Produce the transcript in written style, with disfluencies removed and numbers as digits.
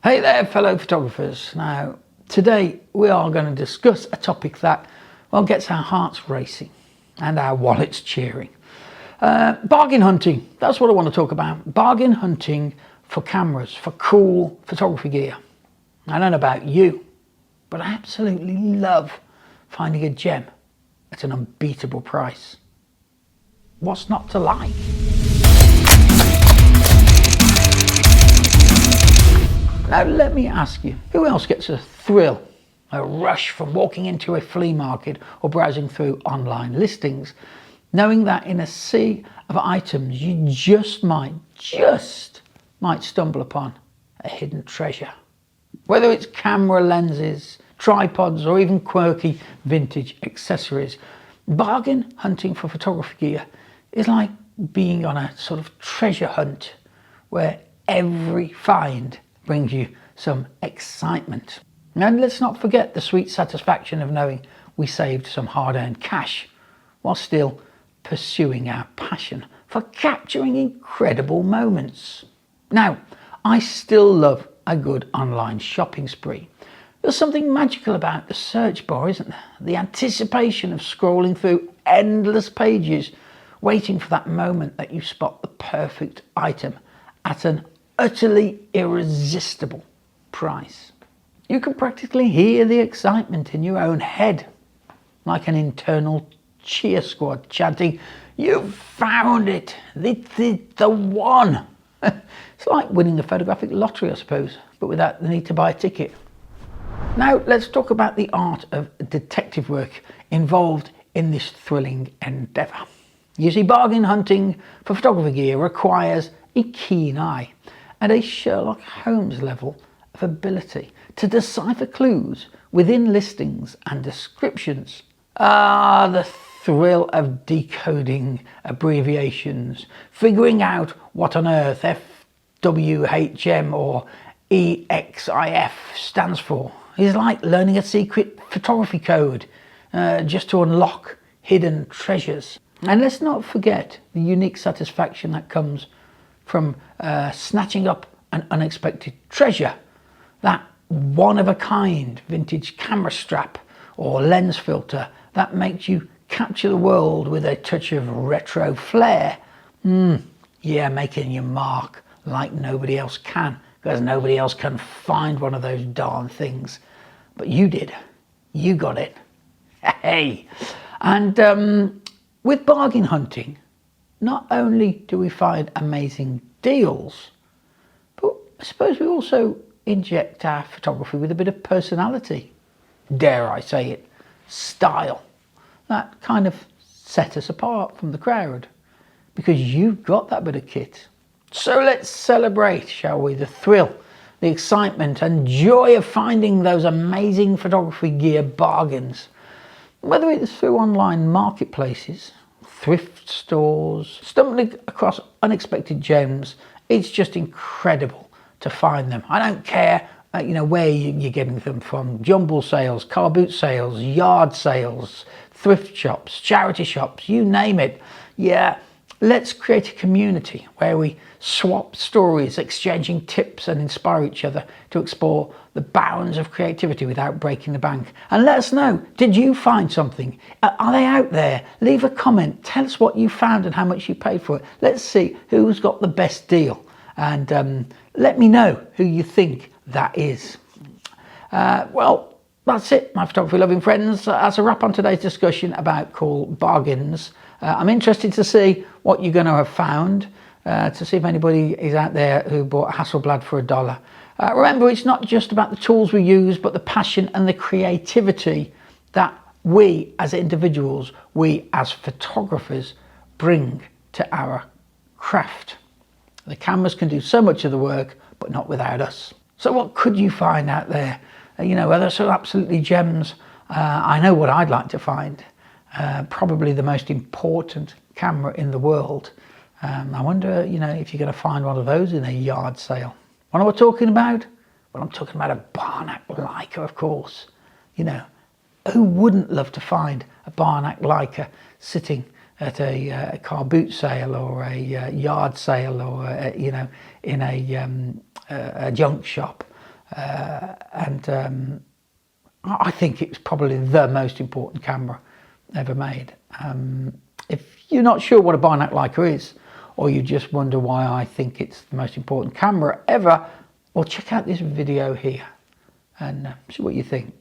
Hey there, fellow photographers. Now, today we are going to discuss a topic that, well, gets our hearts racing and our wallets cheering. Bargain hunting, that's what I want to talk about. Bargain hunting for cameras, for cool photography gear. I don't know about you, but I absolutely love finding a gem at an unbeatable price. What's not to like? Now let me ask you, who else gets a thrill, a rush from walking into a flea market or browsing through online listings, knowing that in a sea of items you just might stumble upon a hidden treasure? Whether it's camera lenses, tripods, or even quirky vintage accessories, bargain hunting for photography gear is like being on a sort of treasure hunt where every find brings you some excitement. And let's not forget the sweet satisfaction of knowing we saved some hard-earned cash while still pursuing our passion for capturing incredible moments. Now, I still love a good online shopping spree. There's something magical about the search bar, isn't there? The anticipation of scrolling through endless pages, waiting for that moment that you spot the perfect item at an utterly irresistible price. You can practically hear the excitement in your own head, like an internal cheer squad chanting, "You've found it! The one!" It's like winning the photographic lottery, I suppose, but without the need to buy a ticket. Now let's talk about the art of detective work involved in this thrilling endeavour. You see, bargain hunting for photography gear requires a keen eye and a Sherlock Holmes level of ability to decipher clues within listings and descriptions. The thrill of decoding abbreviations, figuring out what on earth FWHM or EXIF stands for is like learning a secret photography code just to unlock hidden treasures. And let's not forget the unique satisfaction that comes from snatching up an unexpected treasure, that one-of-a-kind vintage camera strap or lens filter that makes you capture the world with a touch of retro flair. Yeah, making your mark like nobody else can, because nobody else can find one of those darn things. But you did. You got it. Hey! And with bargain hunting, not only do we find amazing deals, but I suppose we also inject our photography with a bit of personality, dare I say it, style, that kind of set us apart from the crowd, because you've got that bit of kit. So let's celebrate, shall we, the thrill, the excitement and joy of finding those amazing photography gear bargains, whether it's through online marketplaces, thrift stores, stumbling across unexpected gems. It's just incredible to find them. I don't care where you're getting them from: jumble sales, car boot sales, yard sales, thrift shops, charity shops, you name it. Yeah, let's create a community where we swap stories, exchanging tips and inspire each other to explore the bounds of creativity without breaking the bank. And let us know, did you find something? Are they out there? Leave a comment, tell us what you found and how much you paid for it. Let's see who's got the best deal, and let me know who you think that is. Well, that's it, my photography loving friends. That's a wrap on today's discussion about cool bargains. I'm interested to see what you're going to have found, to see if anybody is out there who bought Hasselblad for $1. Remember, it's not just about the tools we use, but the passion and the creativity that we as individuals, we as photographers bring to our craft. The cameras can do so much of the work, but not without us. So what could you find out there? Are there some absolutely gems? I know what I'd like to find. Probably the most important camera in the world. I wonder, if you're going to find one of those in a yard sale. What am I talking about? Well, I'm talking about a Barnack Leica, of course. Who wouldn't love to find a Barnack Leica sitting at a car boot sale or a yard sale or in a junk shop? I think it's probably the most important camera ever made. If you're not sure what a binoc Leica is, or you just wonder why I think it's the most important camera ever, well, check out this video here and see what you think.